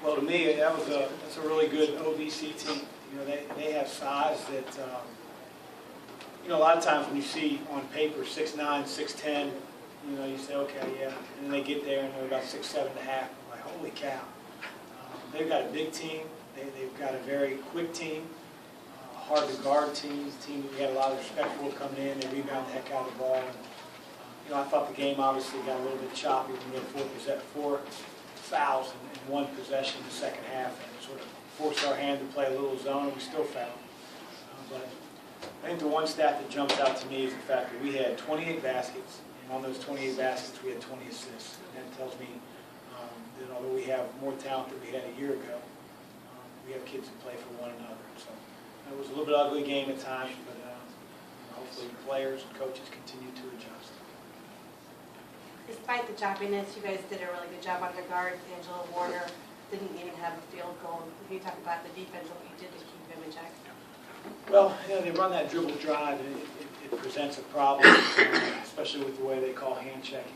Well, to me, that's a really good OVC team. You know, they have size that, you know, a lot of times when you see on paper 6'9", 6'10", you know, you say, okay, yeah. And then they get there and they're about 6'7.5". Like, holy cow. They've got a big team. They've got a very quick team, hard to guard team. A team that we had a lot of respect for coming in. They rebound the heck out of the ball. And, you know, I thought the game obviously got a little bit choppy when we had four fouls in one possession in the second half, and sort of forced our hand to play a little zone, and we still fouled. But I think the one stat that jumps out to me is the fact that we had 28 baskets, and on those 28 baskets we had 20 assists. And that tells me that although we have more talent than we had a year ago, we have kids that play for one another. So it was a little bit ugly game at times, but hopefully the players and coaches continue to adjust. Despite the choppiness, you guys did a really good job on the guards. Angela Warner didn't even have a field goal. Can you talk about the defense and what you did to keep him in check? Well, you know, they run that dribble drive, and it presents a problem, especially with the way they call hand checking.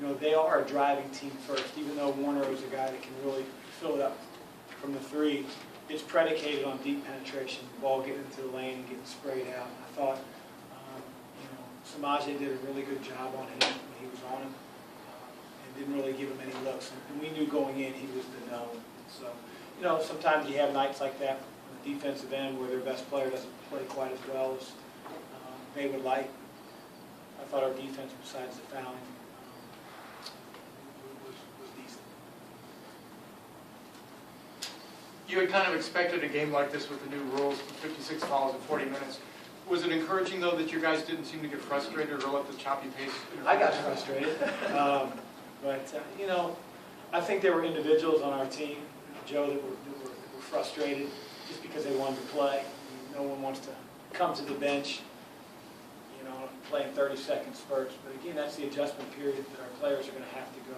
You know, they are a driving team first. Even though Warner is a guy that can really fill it up from the three, it's predicated on deep penetration, the ball getting into the lane and getting sprayed out. I thought, you know, Samaje did a really good job on him when he was on him, and didn't really give him any looks. And we knew going in he was the known. So, you know, sometimes you have nights like that on the defensive end where their best player doesn't play quite as well as they would like. I thought our defense, besides the fouling, was decent. You had kind of expected a game like this with the new rules, 56 fouls in 40 minutes. Was it encouraging, though, that you guys didn't seem to get frustrated or let the choppy pace? I got frustrated. But you know, I think there were individuals on our team, Joe, that were frustrated just because they wanted to play. No one wants to come to the bench, you know, play in 30-second spurts. But again, that's the adjustment period that our players are going to have to go,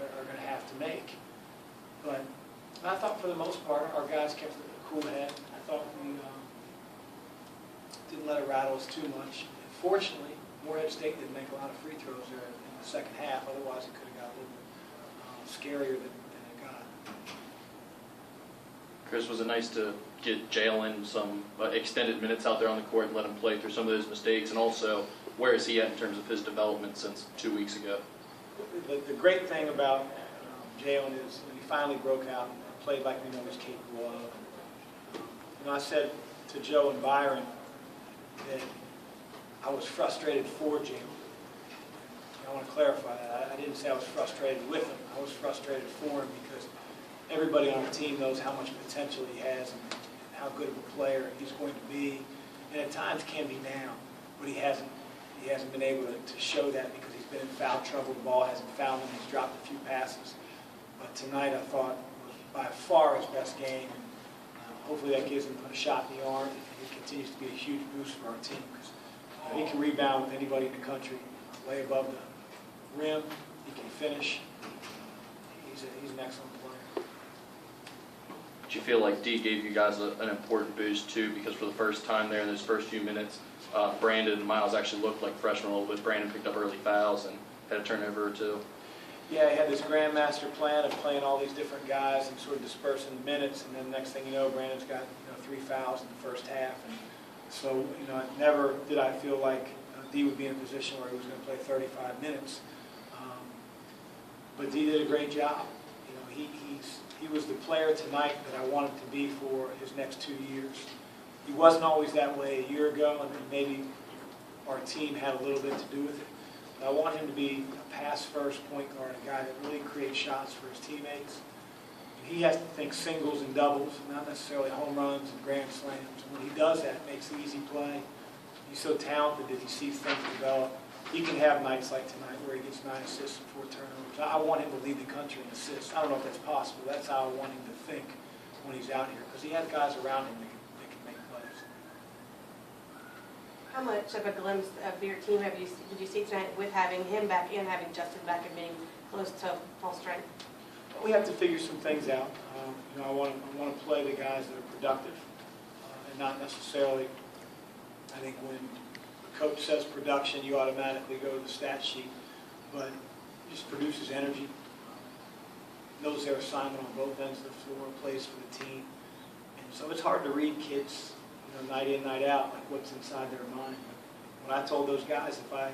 are going to have to make. But I thought for the most part, our guys kept a cool head. I thought we didn't let it rattle us too much. And fortunately, Morehead State didn't make a lot of free throws there in the second half. Otherwise, it could have got a little bit scarier than it got. Chris, was it nice to get Jalen some extended minutes out there on the court and let him play through some of those mistakes? And also, where is he at in terms of his development since 2 weeks ago? The great thing about Jalen is when he finally broke out and played like we know he's capable of. You know, I said to Joe and Byron that I was frustrated for Jalen. I want to clarify that. I didn't say I was frustrated with him. I was frustrated for him because everybody on the team knows how much potential he has and how good of a player he's going to be, and at times can be now, but he hasn't been able to show that because he's been in foul trouble. The ball hasn't found him. He's dropped a few passes. But tonight I thought was by far his best game. And hopefully that gives him a shot in the arm. It continues to be a huge boost for our team because he can rebound with anybody in the country, lay above the rim, he can finish. He's an excellent player. Did you feel like D gave you guys an important boost too? Because for the first time there in those first few minutes, Brandon and Miles actually looked like freshmen a little bit. Brandon picked up early fouls and had a turnover or two. Yeah, he had this grandmaster plan of playing all these different guys and sort of dispersing the minutes, and then next thing you know, Brandon's got 3 fouls in the first half. And so, never did I feel like D would be in a position where he was going to play 35 minutes. But D did a great job. He was the player tonight that I wanted to be for his next 2 years. He wasn't always that way a year ago, and maybe our team had a little bit to do with it. But I want him to be a pass-first point guard, a guy that really creates shots for his teammates. He has to think singles and doubles, not necessarily home runs and grand slams. And when he does that, it makes the easy play. He's so talented that he sees things develop. He can have nights like tonight where he gets 9 assists and 4 turnovers. I want him to lead the country in assists. I don't know if that's possible. That's how I want him to think when he's out here, because he has guys around him that can make plays. How much of a glimpse of your team did you see tonight with having him back and having Justin back and being close to full strength? We have to figure some things out. I want to play the guys that are productive, and not necessarily. I think when the coach says production, you automatically go to the stat sheet, but he just produces energy. knows their assignment on both ends of the floor, plays for the team. And so it's hard to read kids, night in, night out, like what's inside their mind. When I told those guys, if I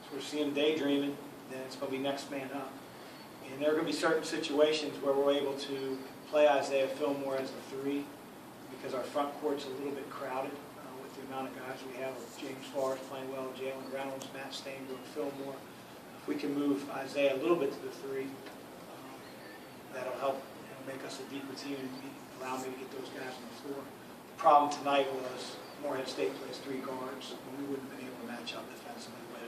sort of see them daydreaming, then it's going to be next man up. And there are going to be certain situations where we're able to play Isaiah Fillmore as a 3 because our front court's a little bit crowded with the amount of guys we have, with James Forrest playing well, Jalen Reynolds, Matt Stainbrook, Fillmore. If we can move Isaiah a little bit to the 3, that'll help make us a deeper team and allow me to get those guys on the floor. The problem tonight was Morehead State plays 3 guards, and we wouldn't have been able to match up defensively the way